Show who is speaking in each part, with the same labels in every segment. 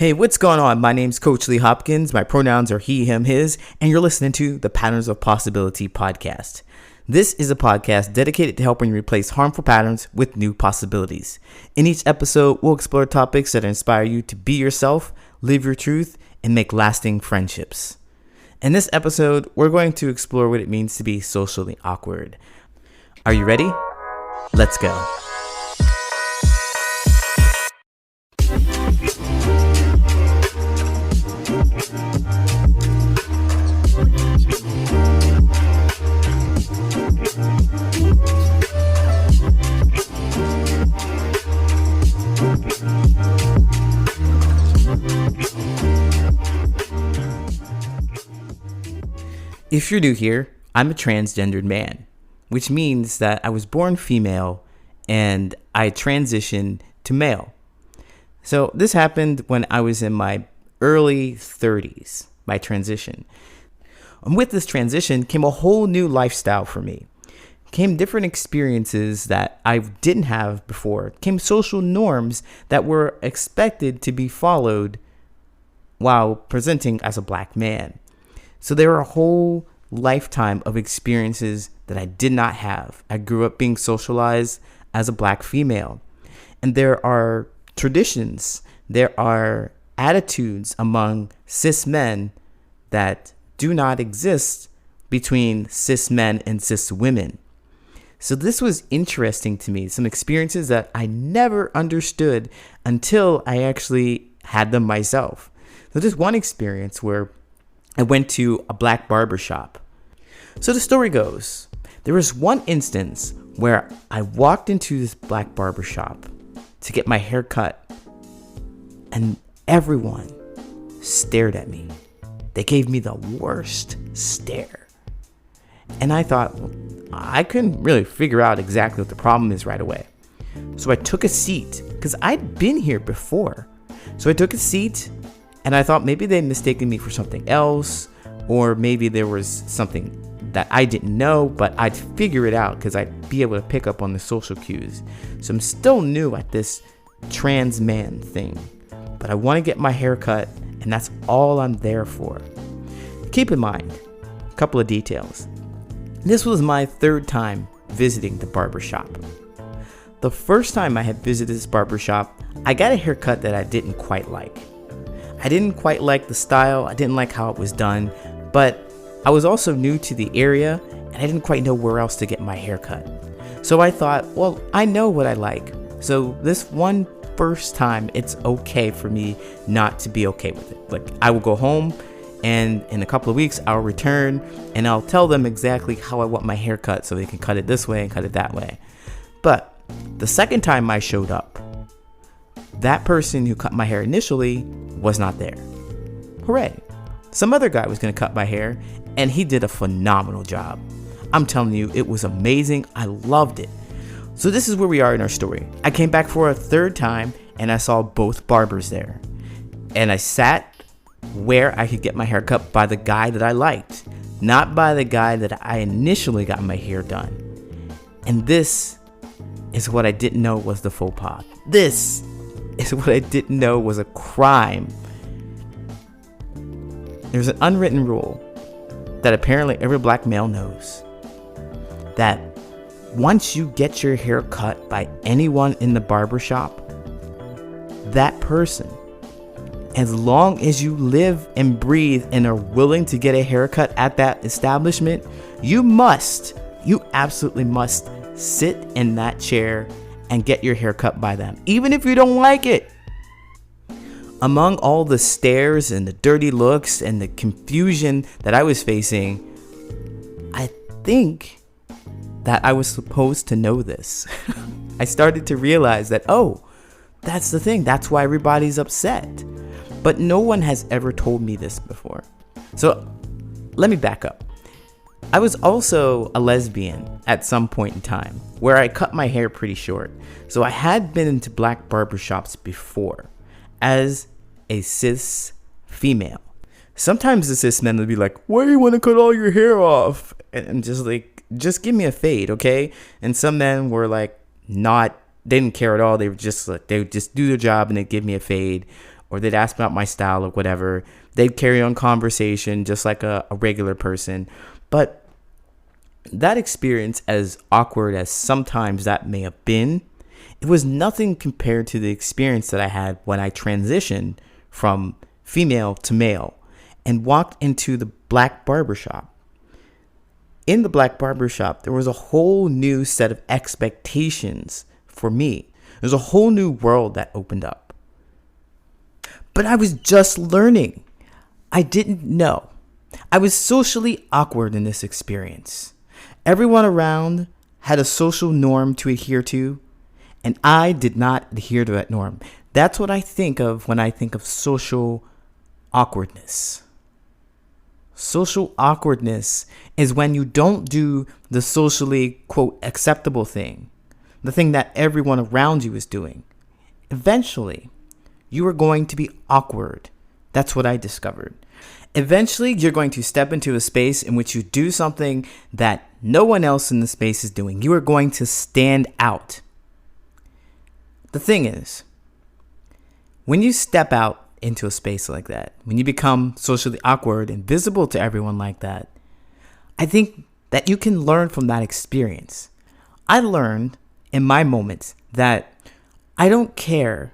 Speaker 1: Hey, what's going on? My name's Coach Lee Hopkins. My pronouns are he, him, his, and you're listening to the Patterns of Possibility podcast. This is a podcast dedicated to helping you replace harmful patterns with new possibilities. In each episode, we'll explore topics that inspire you to be yourself, live your truth, and make lasting friendships. In this episode, we're going to explore what it means to be socially awkward. Are you ready? Let's go. If you're new here, I'm a transgendered man, which means that I was born female and I transitioned to male. So this happened when I was in my early 30s, my transition. And with this transition came a whole new lifestyle for me. Came different experiences that I didn't have before. Came social norms that were expected to be followed while presenting as a black man. So there were a whole lifetime of experiences that I did not have. I grew up being socialized as a black female. And there are traditions, there are attitudes among cis men that do not exist between cis men and cis women. So this was interesting to me, some experiences that I never understood until I actually had them myself. So there's one experience where I went to a black barbershop. So the story goes, there was one instance where I walked into this black barbershop to get my hair cut, and everyone stared at me. They gave me the worst stare. And I thought, well, I couldn't really figure out exactly what the problem is right away. So I took a seat because I'd been here before. So I took a seat and I thought maybe they mistaken me for something else, or maybe there was something that I didn't know, but I'd figure it out because I'd be able to pick up on the social cues. So I'm still new at this trans man thing, but I want to get my hair cut, and that's all I'm there for. Keep in mind a couple of details. This was my third time visiting the barbershop. The first time I had visited this barbershop, I got a haircut that I didn't quite like. I didn't quite like the style, I didn't like how it was done, but I was also new to the area and I didn't quite know where else to get my hair cut. So I thought, well, I know what I like. So this one first time, it's okay for me not to be okay with it. Like, I will go home and in a couple of weeks I'll return and I'll tell them exactly how I want my hair cut so they can cut it this way and cut it that way. But the second time I showed up, that person who cut my hair initially was not there. Hooray. Some other guy was going to cut my hair, and he did a phenomenal job. I'm telling you, it was amazing. I loved it. So this is where we are in our story. I came back for a third time, and I saw both barbers there. And I sat where I could get my hair cut by the guy that I liked, not by the guy that I initially got my hair done. And this is what I didn't know was the faux pas. This is what I didn't know was a crime. There's an unwritten rule that apparently every black male knows, that once you get your hair cut by anyone in the barbershop, that person, as long as you live and breathe and are willing to get a haircut at that establishment, you absolutely must sit in that chair and get your hair cut by them, even if you don't like it. Among all the stares and the dirty looks and the confusion that I was facing, I think that I was supposed to know this. I started to realize that, oh, that's the thing. That's why everybody's upset. But no one has ever told me this before. So let me back up. I was also a lesbian at some point in time where I cut my hair pretty short. So I had been into black barbershops before as a cis female. Sometimes the cis men would be like, why do you want to cut all your hair off? And just like, just give me a fade, okay? And some men were like, they didn't care at all. They were just like, they would just do their job and they'd give me a fade. or they'd ask about my style or whatever. They'd carry on conversation just like a regular person. But that experience, as awkward as sometimes that may have been, it was nothing compared to the experience that I had when I transitioned from female to male and walked into the black barbershop. In the black barbershop, there was a whole new set of expectations for me. There's a whole new world that opened up. But I was just learning. I didn't know. I was socially awkward in this experience. Everyone around had a social norm to adhere to, and I did not adhere to that norm. That's what I think of when I think of social awkwardness. Social awkwardness is when you don't do the socially, quote, acceptable thing, the thing that everyone around you is doing. Eventually, you are going to be awkward. That's what I discovered. Eventually, you're going to step into a space in which you do something that no one else in the space is doing. You are going to stand out. The thing is, when you step out into a space like that, when you become socially awkward and visible to everyone like that, I think that you can learn from that experience. I learned in my moments that I don't care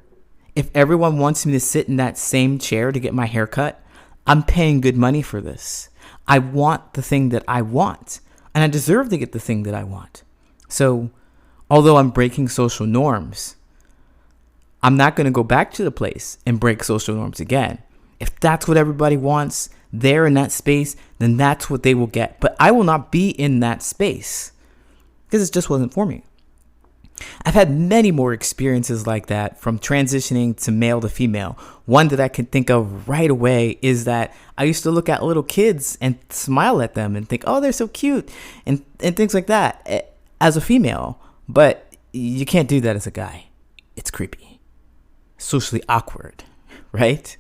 Speaker 1: if everyone wants me to sit in that same chair to get my hair cut. I'm paying good money for this. I want the thing that I want, and I deserve to get the thing that I want. So, although I'm breaking social norms, I'm not going to go back to the place and break social norms again. If that's what everybody wants there in that space, then that's what they will get. But I will not be in that space because it just wasn't for me. I've had many more experiences like that, from transitioning to male to female. One that I can think of right away is that I used to look at little kids and smile at them and think, oh, they're so cute, and things like that as a female. But you can't do that as a guy. It's creepy, socially awkward, right?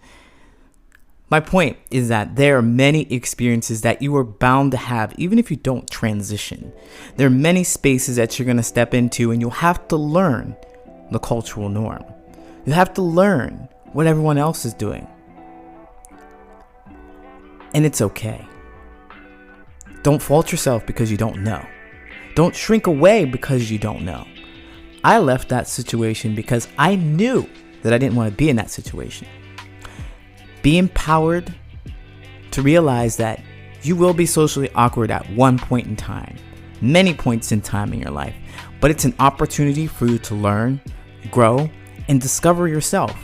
Speaker 1: My point is that there are many experiences that you are bound to have, even if you don't transition. There are many spaces that you're going to step into, and you'll have to learn the cultural norm. You have to learn what everyone else is doing. And it's okay. Don't fault yourself because you don't know. Don't shrink away because you don't know. I left that situation because I knew that I didn't want to be in that situation. Be empowered to realize that you will be socially awkward at one point in time, many points in time in your life, but it's an opportunity for you to learn, grow, and discover yourself.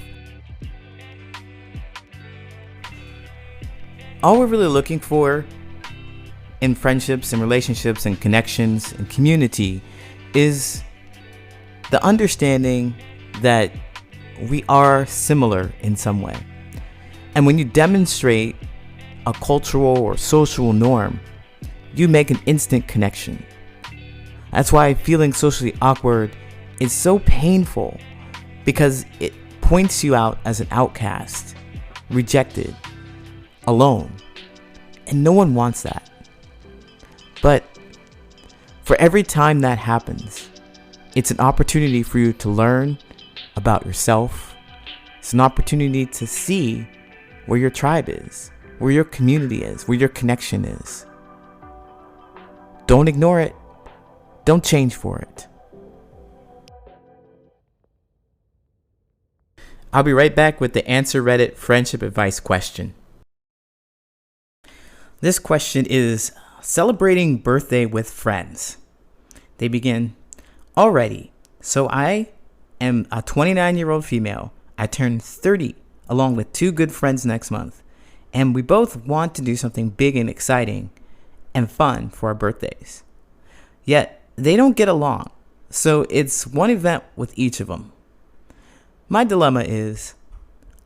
Speaker 1: All we're really looking for in friendships and relationships and connections and community is the understanding that we are similar in some way. And when you demonstrate a cultural or social norm, you make an instant connection. That's why feeling socially awkward is so painful, because it points you out as an outcast, rejected, alone. And no one wants that. But for every time that happens, it's an opportunity for you to learn about yourself. It's an opportunity to see where your tribe is, where your community is, where your connection is. Don't ignore it. Don't change for it. I'll be right back with the Answer Reddit friendship advice question. This question is celebrating birthday with friends. They begin, alrighty, so I am a 29-year-old female. I turned 30 along with 2 good friends next month, and we both want to do something big and exciting and fun for our birthdays. Yet they don't get along, so it's one event with each of them. My dilemma is,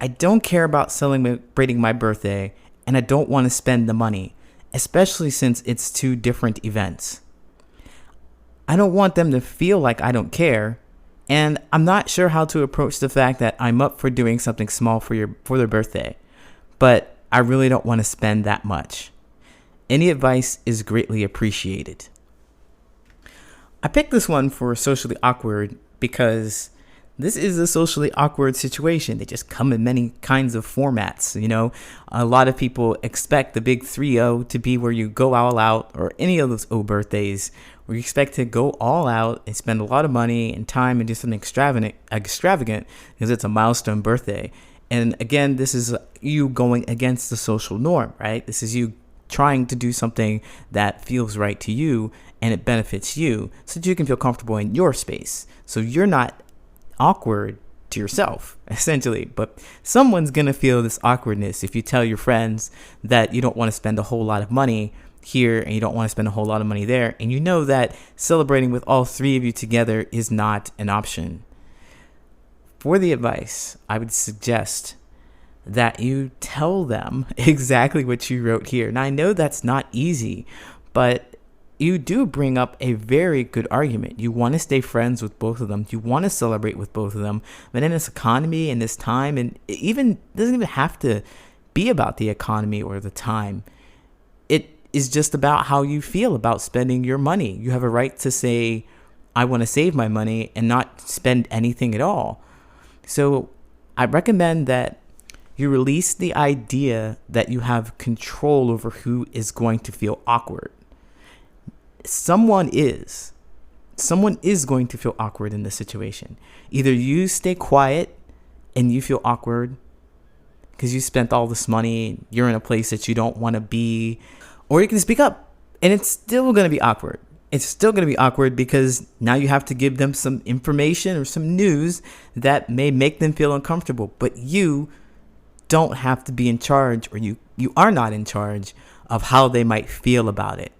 Speaker 1: I don't care about celebrating my birthday, and I don't want to spend the money, especially since it's 2 different events. I don't want them to feel like I don't care, and I'm not sure how to approach the fact that I'm up for doing something small for their birthday, but I really don't want to spend that much. Any advice is greatly appreciated. I picked this one for socially awkward because This is a socially awkward situation. They just come in many kinds of formats. A lot of people expect the big 3-0 to be where you go all out, or any of those birthdays where you expect to go all out and spend a lot of money and time and do something extravagant because it's a milestone birthday. And again, this is you going against the social norm, right? This is you trying to do something that feels right to you and it benefits you so that you can feel comfortable in your space. So you're not awkward to yourself, essentially, but someone's going to feel this awkwardness if you tell your friends that you don't want to spend a whole lot of money here and you don't want to spend a whole lot of money there, and you know that celebrating with all three of you together is not an option. For the advice, I would suggest that you tell them exactly what you wrote here. Now, I know that's not easy, but you do bring up a very good argument. You want to stay friends with both of them. You want to celebrate with both of them. But in this economy, in this time, and it even doesn't even have to be about the economy or the time. It is just about how you feel about spending your money. You have a right to say, I want to save my money and not spend anything at all. So I recommend that you release the idea that you have control over who is going to feel awkward. Someone is going to feel awkward in this situation. Either you stay quiet and you feel awkward because you spent all this money, you're in a place that you don't want to be, or you can speak up and it's still going to be awkward. It's still going to be awkward because now you have to give them some information or some news that may make them feel uncomfortable, but you don't have to be in charge, or you are not in charge of how they might feel about it.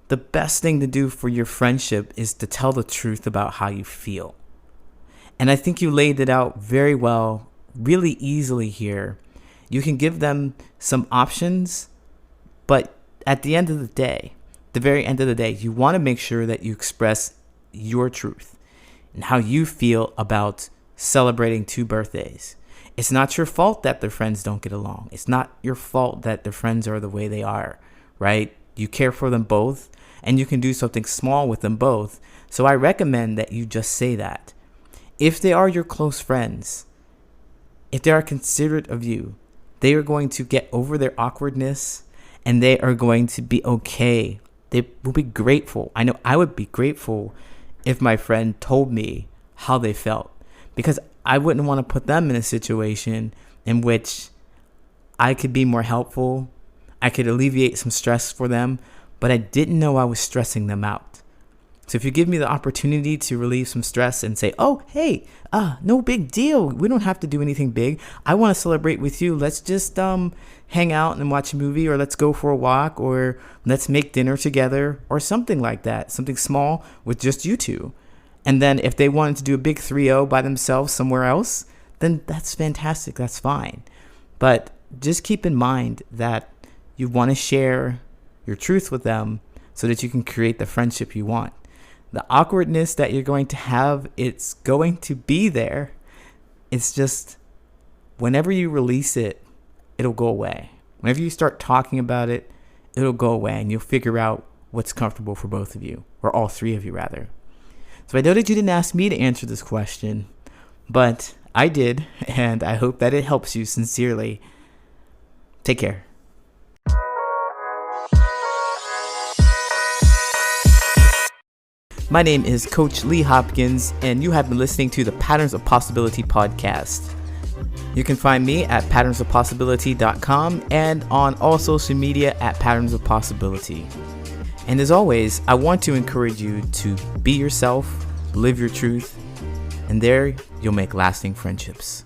Speaker 1: The best thing to do for your friendship is to tell the truth about how you feel. And I think you laid it out very well, really easily here. You can give them some options, but at the end of the day, the very end of the day, you want to make sure that you express your truth and how you feel about celebrating 2 birthdays. It's not your fault that their friends don't get along. It's not your fault that their friends are the way they are, right? You care for them both, and you can do something small with them both. So I recommend that you just say that. If they are your close friends, if they are considerate of you, they are going to get over their awkwardness and they are going to be okay. They will be grateful. I know I would be grateful if my friend told me how they felt, because I wouldn't want to put them in a situation in which I could be more helpful. I could alleviate some stress for them, but I didn't know I was stressing them out. So if you give me the opportunity to relieve some stress and say, oh, hey, no big deal. We don't have to do anything big. I want to celebrate with you. Let's just hang out and watch a movie, or let's go for a walk, or let's make dinner together, or something like that. Something small with just you two. And then if they wanted to do a big 3-0 by themselves somewhere else, then that's fantastic. That's fine. But just keep in mind that you want to share your truth with them so that you can create the friendship you want. The awkwardness that you're going to have, it's going to be there. It's just whenever you release it, it'll go away. Whenever you start talking about it, it'll go away and you'll figure out what's comfortable for both of you, or all three of you rather. So I know that you didn't ask me to answer this question, but I did, and I hope that it helps you sincerely. Take care. My name is Coach Lee Hopkins, and you have been listening to the Patterns of Possibility podcast. You can find me at patternsofpossibility.com and on all social media at Patterns of Possibility. And as always, I want to encourage you to be yourself, live your truth, and there you'll make lasting friendships.